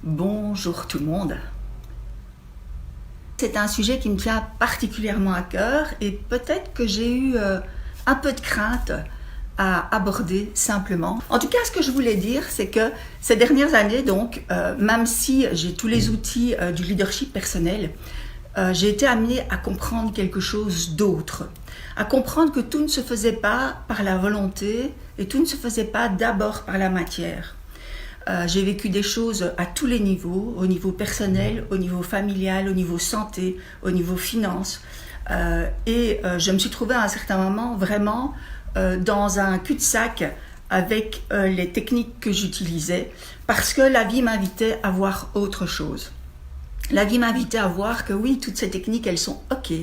Bonjour tout le monde. C'est un sujet qui me tient particulièrement à cœur et peut-être que j'ai eu un peu de crainte à aborder simplement. En tout cas, ce que je voulais dire, c'est que ces dernières années, donc, même si j'ai tous les outils du leadership personnel, j'ai été amenée à comprendre quelque chose d'autre, à comprendre que tout ne se faisait pas par la volonté et tout ne se faisait pas d'abord par la matière. J'ai vécu des choses à tous les niveaux, au niveau personnel, au niveau familial, au niveau santé, au niveau finance. Je me suis trouvée à un certain moment vraiment dans un cul-de-sac avec les techniques que j'utilisais parce que la vie m'invitait à voir autre chose. La vie m'invitait à voir que oui, toutes ces techniques, elles sont OK,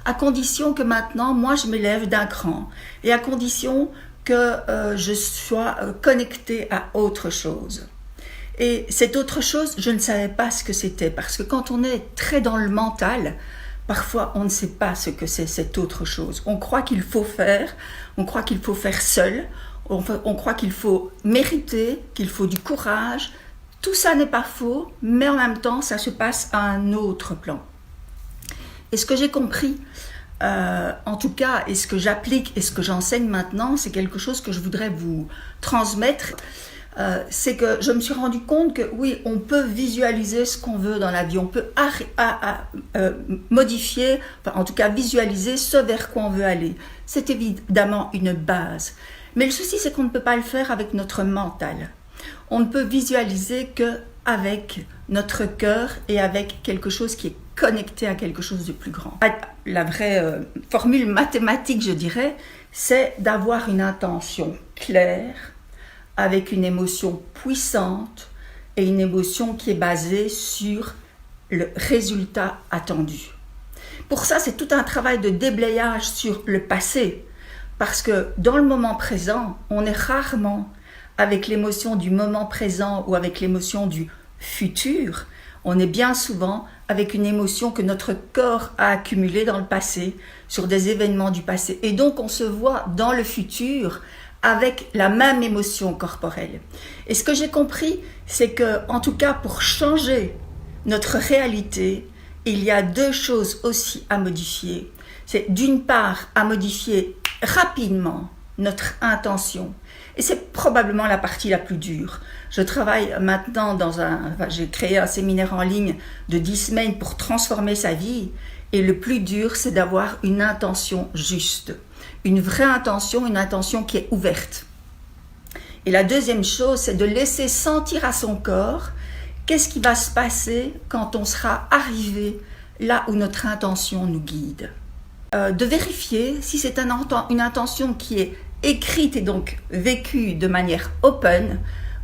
à condition que maintenant, moi, je m'élève d'un cran et à condition que je sois connectée à autre chose. Et cette autre chose, je ne savais pas ce que c'était, parce que quand on est très dans le mental, parfois on ne sait pas ce que c'est cette autre chose. On croit qu'il faut faire seul, on croit qu'il faut mériter, qu'il faut du courage. Tout ça n'est pas faux, mais en même temps, ça se passe à un autre plan. Et ce que j'ai compris, en tout cas, et ce que j'applique et ce que j'enseigne maintenant, c'est quelque chose que je voudrais vous transmettre. C'est que je me suis rendu compte que oui, on peut visualiser ce qu'on veut dans la vie, on peut modifier, enfin, en tout cas visualiser ce vers quoi on veut aller. C'est évidemment une base. Mais le souci, c'est qu'on ne peut pas le faire avec notre mental. On ne peut visualiser qu'avec notre cœur et avec quelque chose qui est connecté à quelque chose de plus grand. La vraie formule mathématique, je dirais, c'est d'avoir une intention claire, avec une émotion puissante et une émotion qui est basée sur le résultat attendu. Pour ça, c'est tout un travail de déblayage sur le passé, parce que dans le moment présent, on est rarement avec l'émotion du moment présent ou avec l'émotion du futur. On est bien souvent avec une émotion que notre corps a accumulée dans le passé, sur des événements du passé. Et donc, on se voit dans le futur avec la même émotion corporelle. Et ce que j'ai compris, c'est que, en tout cas, pour changer notre réalité, il y a deux choses aussi à modifier. C'est d'une part à modifier rapidement notre intention. Et c'est probablement la partie la plus dure. Je travaille maintenant j'ai créé un séminaire en ligne de 10 semaines pour transformer sa vie. Et le plus dur, c'est d'avoir une intention juste. Une vraie intention, une intention qui est ouverte. Et la deuxième chose, c'est de laisser sentir à son corps qu'est-ce qui va se passer quand on sera arrivé là où notre intention nous guide. De vérifier si c'est une intention qui est écrite et donc vécue de manière open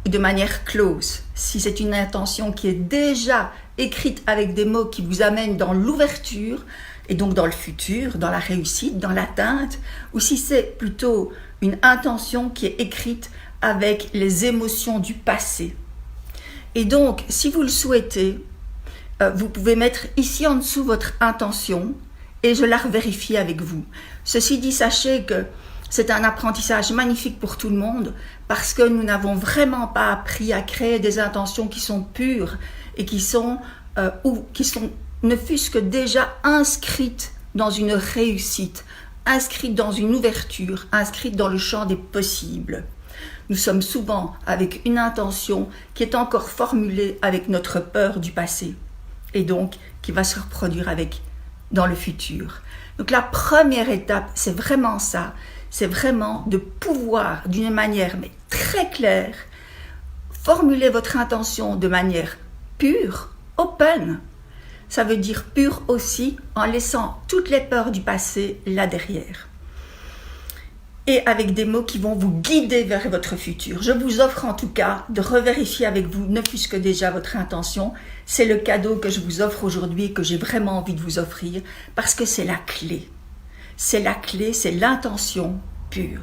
ou de manière close. Si c'est une intention qui est déjà écrite avec des mots qui vous amènent dans l'ouverture et donc dans le futur, dans la réussite, dans l'atteinte, ou si c'est plutôt une intention qui est écrite avec les émotions du passé. Et donc, si vous le souhaitez, vous pouvez mettre ici en dessous votre intention et je la revérifie avec vous. Ceci dit, sachez que c'est un apprentissage magnifique pour tout le monde parce que nous n'avons vraiment pas appris à créer des intentions qui sont pures et qui sont ne fût-ce que déjà inscrites dans une réussite, inscrites dans une ouverture, inscrites dans le champ des possibles. Nous sommes souvent avec une intention qui est encore formulée avec notre peur du passé et donc qui va se reproduire dans le futur. Donc la première étape, c'est vraiment ça. C'est vraiment de pouvoir, d'une manière mais très claire, formuler votre intention de manière pure, open. Ça veut dire pure aussi en laissant toutes les peurs du passé là derrière. Et avec des mots qui vont vous guider vers votre futur. Je vous offre en tout cas de revérifier avec vous, ne fût-ce que déjà votre intention. C'est le cadeau que je vous offre aujourd'hui et que j'ai vraiment envie de vous offrir parce que c'est la clé. C'est la clé, c'est l'intention pure.